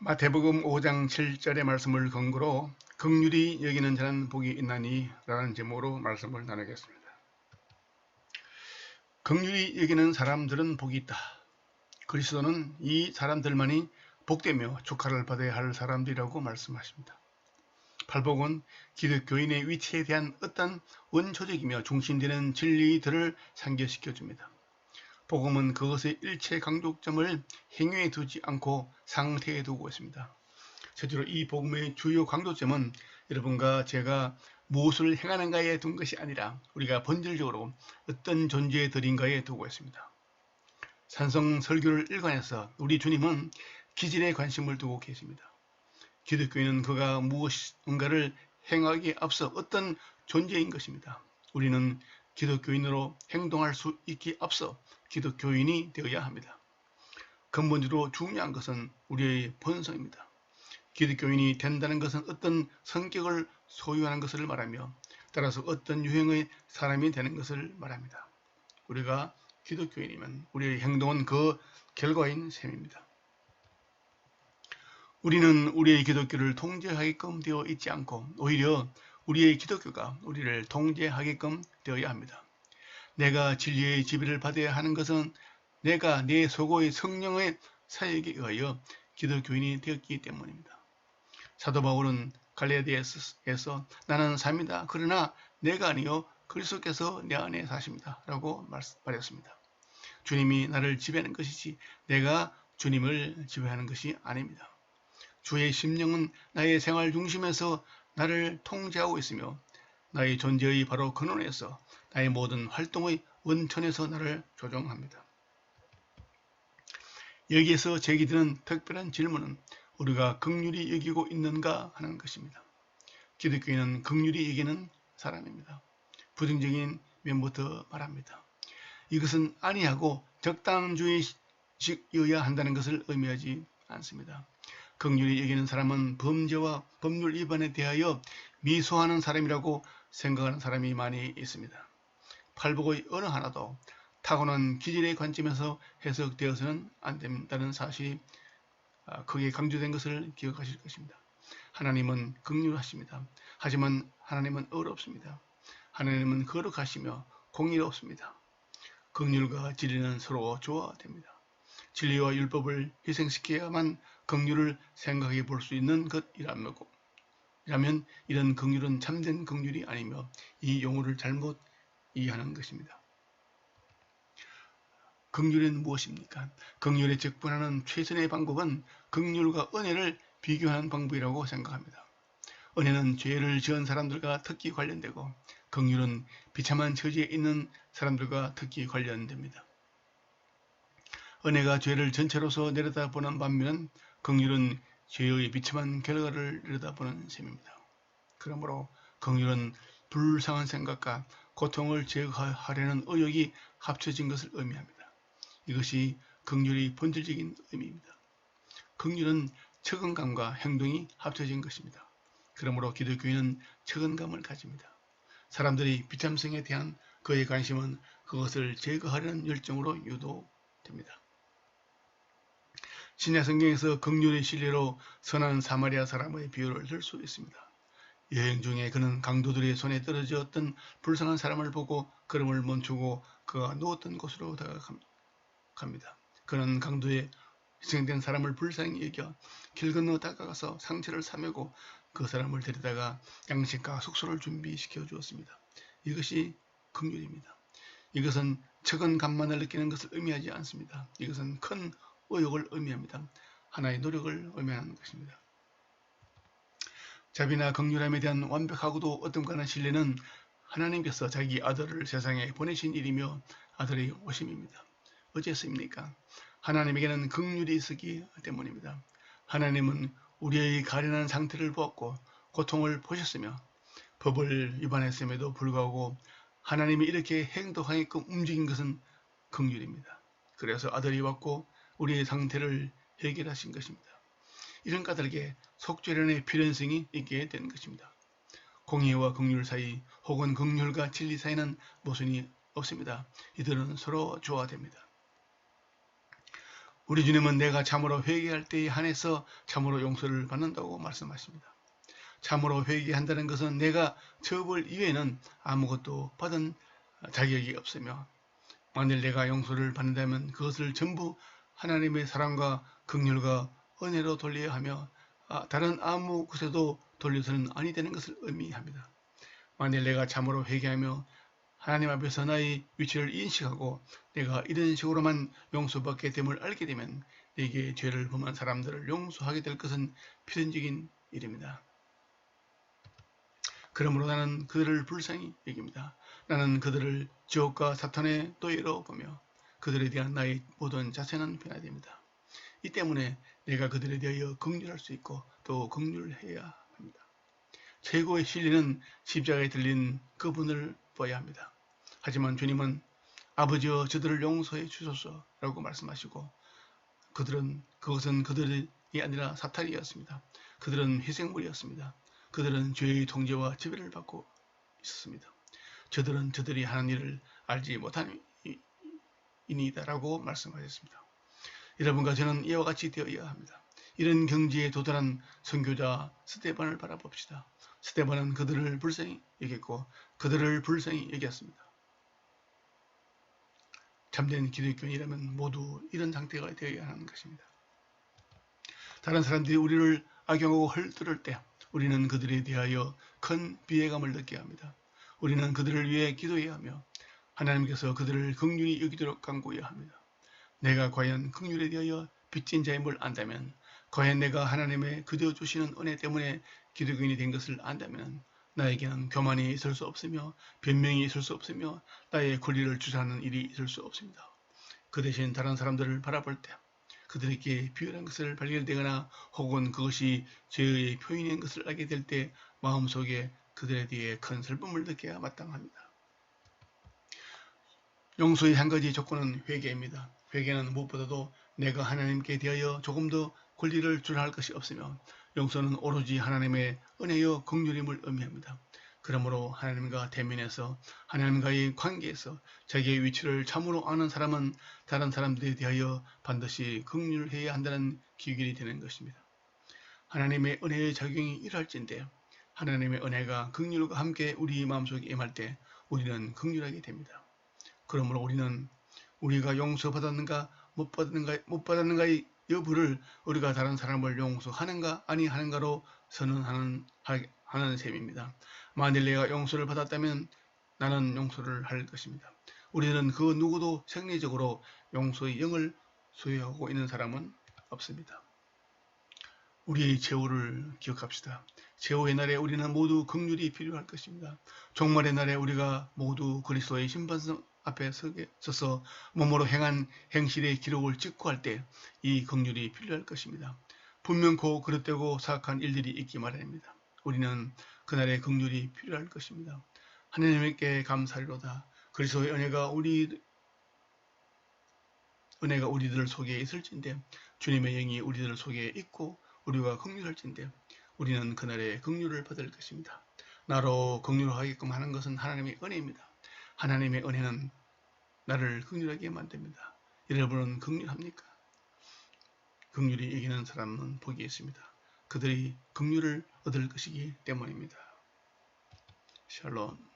마태복음 5장 7절의 말씀을 근거로 긍휼히 여기는 자는 복이 있나니 라는 제목으로 말씀을 나누겠습니다. 긍휼히 여기는 사람들은 복이 있다. 그리스도는 이 사람들만이 복되며 축하를 받아야 할 사람들이라고 말씀하십니다. 팔복은 기독교인의 위치에 대한 어떤 원초적이며 중심되는 진리들을 상기시켜줍니다. 복음은 그것의 일체 강조점을 행위에 두지 않고 상태에 두고 있습니다. 실제로 이 복음의 주요 강조점은 여러분과 제가 무엇을 행하는가에 둔 것이 아니라 우리가 본질적으로 어떤 존재들인가에 두고 있습니다. 산성 설교를 일관해서 우리 주님은 기질에 관심을 두고 계십니다. 기독교인은 그가 무엇인가를 행하기에 앞서 어떤 존재인 것입니다. 우리는 기독교인으로 행동할 수 있기에 앞서 기독교인이 되어야 합니다. 근본적으로 중요한 것은 우리의 본성입니다. 기독교인이 된다는 것은 어떤 성격을 소유하는 것을 말하며 따라서 어떤 유형의 사람이 되는 것을 말합니다. 우리가 기독교인이면 우리의 행동은 그 결과인 셈입니다. 우리는 우리의 기독교를 통제하게끔 되어 있지 않고 오히려 우리의 기독교가 우리를 통제하게끔 되어야 합니다. 내가 진리의 지배를 받아야 하는 것은 내가 내 속의 성령의 사역에 의하여 기독교인이 되었기 때문입니다. 사도 바울은 갈라디아서에서 나는 삽니다. 그러나 내가 아니요 그리스도께서 내 안에 사십니다. 라고 말했습니다. 주님이 나를 지배하는 것이지 내가 주님을 지배하는 것이 아닙니다. 주의 심령은 나의 생활 중심에서 나를 통제하고 있으며 나의 존재의 바로 근원에서 나의 모든 활동의 원천에서 나를 조종합니다. 여기에서 제기되는 특별한 질문은 우리가 긍휼히 여기고 있는가 하는 것입니다. 기독교인은 긍휼히 여기는 사람입니다. 부정적인 면부터 말합니다. 이것은 아니하고 적당주의식이어야 한다는 것을 의미하지 않습니다. 긍휼히 여기는 사람은 범죄와 법률 위반에 대하여 미소하는 사람이라고 생각하는 사람이 많이 있습니다. 팔복의 어느 하나도 타고난 기질의 관점에서 해석되어서는 안 된다는 사실이 크게 강조된 것을 기억하실 것입니다. 하나님은 긍휼하십니다. 하지만 하나님은 어렵습니다. 하나님은 거룩하시며 공의롭습니다. 긍휼과 진리는 서로 조화됩니다. 진리와 율법을 희생시켜야만 긍휼을 생각해 볼 수 있는 것이라면 이런 긍휼은 참된 긍휼이 아니며 이 용어를 잘못 이해하는 것입니다. 긍휼은 무엇입니까? 긍휼에 접근하는 최선의 방법은 긍휼과 은혜를 비교하는 방법이라고 생각합니다. 은혜는 죄를 지은 사람들과 특히 관련되고 긍휼은 비참한 처지에 있는 사람들과 특히 관련됩니다. 은혜가 죄를 전체로서 내려다보는 반면 긍휼은 죄의 비참한 결과를 내려다보는 셈입니다. 그러므로 긍휼은 불쌍한 생각과 고통을 제거하려는 의욕이 합쳐진 것을 의미합니다. 이것이 긍휼의 본질적인 의미입니다. 긍휼은 책임감과 행동이 합쳐진 것입니다. 그러므로 기독교인은 책임감을 가집니다. 사람들이 비참성에 대한 그의 관심은 그것을 제거하려는 열정으로 유도됩니다. 신약 성경에서 긍휼의 신뢰로 선한 사마리아 사람의 비유를 들 수 있습니다. 여행 중에 그는 강도들의 손에 떨어졌던 불쌍한 사람을 보고 걸음을 멈추고 그가 누웠던 곳으로 다가갑니다. 그는 강도에 희생된 사람을 불쌍히 여겨 길 건너 다가가서 상처를 사매고 그 사람을 데려다가 양식과 숙소를 준비시켜 주었습니다. 이것이 긍휼입니다. 이것은 적은 감만을 느끼는 것을 의미하지 않습니다. 이것은 큰 의욕을 의미합니다. 하나의 노력을 의미하는 것입니다. 자비나 긍휼함에 대한 완벽하고도 어떤가는 신뢰는 하나님께서 자기 아들을 세상에 보내신 일이며 아들의 오심입니다. 어째서입니까? 하나님에게는 긍휼이 있었기 때문입니다. 하나님은 우리의 가련한 상태를 보았고 고통을 보셨으며 법을 위반했음에도 불구하고 하나님이 이렇게 행동하게끔 움직인 것은 긍휼입니다. 그래서 아들이 왔고 우리의 상태를 해결하신 것입니다. 이런 까닭에 속죄련의 필연성이 있게 된 것입니다. 공의와 긍휼 사이 혹은 긍휼과 진리 사이는 모순이 없습니다. 이들은 서로 조화됩니다. 우리 주님은 내가 참으로 회개할 때에 한해서 참으로 용서를 받는다고 말씀하십니다. 참으로 회개한다는 것은 내가 처벌 이외에는 아무것도 받은 자격이 없으며, 만일 내가 용서를 받는다면 그것을 전부 하나님의 사랑과 긍휼과 은혜로 돌려야 하며 다른 아무 곳에도 돌려서는 아니 되는 것을 의미합니다. 만일 내가 참으로 회개하며 하나님 앞에서 나의 위치를 인식하고 내가 이런 식으로만 용서받게 됨을 알게 되면 내게 죄를 범한 사람들을 용서하게 될 것은 필연적인 일입니다. 그러므로 나는 그들을 불쌍히 여깁니다. 나는 그들을 지옥과 사탄의 노예로 보며 그들에 대한 나의 모든 자세는 변화됩니다. 이 때문에 내가 그들에 대하여 긍휼할 수 있고 또 긍휼해야 합니다. 최고의 진리는 십자가에 들린 그분을 보아야 합니다. 하지만 주님은 아버지여 저들을 용서해 주소서 라고 말씀하시고 그것은 그들이 아니라 사탄이었습니다. 그들은 희생물이었습니다. 그들은 죄의 통제와 지배를 받고 있었습니다. 저들은 저들이 하는 일을 알지 못한 이니이다 라고 말씀하셨습니다. 여러분과 저는 이와 같이 되어야 합니다. 이런 경지에 도달한 선교자 스데반을 바라봅시다. 스데반은 그들을 불쌍히 여겼고 그들을 불쌍히 여겼습니다. 참된 기독교인이라면 모두 이런 상태가 되어야 하는 것입니다. 다른 사람들이 우리를 악용하고 헐뜯을 때 우리는 그들에 대하여 큰 비애감을 느껴야 합니다. 우리는 그들을 위해 기도해야 하며 하나님께서 그들을 긍휼히 여기도록 간구해야 합니다. 내가 과연 긍휼에 대하여 빚진 자임을 안다면, 과연 내가 하나님의 그저 주시는 은혜 때문에 기독교인이 된 것을 안다면 나에게는 교만이 있을 수 없으며 변명이 있을 수 없으며 나의 권리를 주장하는 일이 있을 수 없습니다. 그 대신 다른 사람들을 바라볼 때 그들에게 비열한 것을 발견되거나 혹은 그것이 죄의 표현인 것을 알게 될 때 마음속에 그들에 대해 큰 슬픔을 느껴야 마땅합니다. 용서의 한 가지 조건은 회개입니다. 회개는 무엇보다도 내가 하나님께 대하여 조금 더 권리를 주장할 것이 없으며 용서는 오로지 하나님의 은혜여 긍휼임을 의미합니다. 그러므로 하나님과 대면에서 하나님과의 관계에서 자기의 위치를 참으로 아는 사람은 다른 사람들에 대하여 반드시 긍휼해야 한다는 기준이 되는 것입니다. 하나님의 은혜의 작용이 일할진대 하나님의 은혜가 긍휼과 함께 우리 마음속에 임할 때 우리는 긍휼하게 됩니다. 그러므로 우리는 우리가 용서받았는가 못 받았는가의 여부를 우리가 다른 사람을 용서하는가 아니하는가로 선언하는 셈입니다. 만일 내가 용서를 받았다면 나는 용서를 할 것입니다. 우리는 그 누구도 생리적으로 용서의 영을 소유하고 있는 사람은 없습니다. 우리의 최후를 기억합시다. 최후의 날에 우리는 모두 긍휼이 필요할 것입니다. 종말의 날에 우리가 모두 그리스도의 심판석 앞에 서서 몸으로 행한 행실의 기록을 찍고 할 때 이 긍휼이 필요할 것입니다. 분명코 그릇되고 사악한 일들이 있기 마련입니다. 우리는 그날의 긍휼이 필요할 것입니다. 하나님께 감사리로다. 그리스도의 은혜가 우리들 속에 있을진데 주님의 영이 우리들 속에 있고 우리가 긍휼할진데 우리는 그날의 긍휼을 받을 것입니다. 나로 긍휼하게끔 하는 것은 하나님의 은혜입니다. 하나님의 은혜는 나를 긍휼하게 만듭니다. 여러분은 긍휼합니까? 긍휼히 여기는 사람은 복이 있습니다. 그들이 긍휼을 얻을 것이기 때문입니다. 샬롬.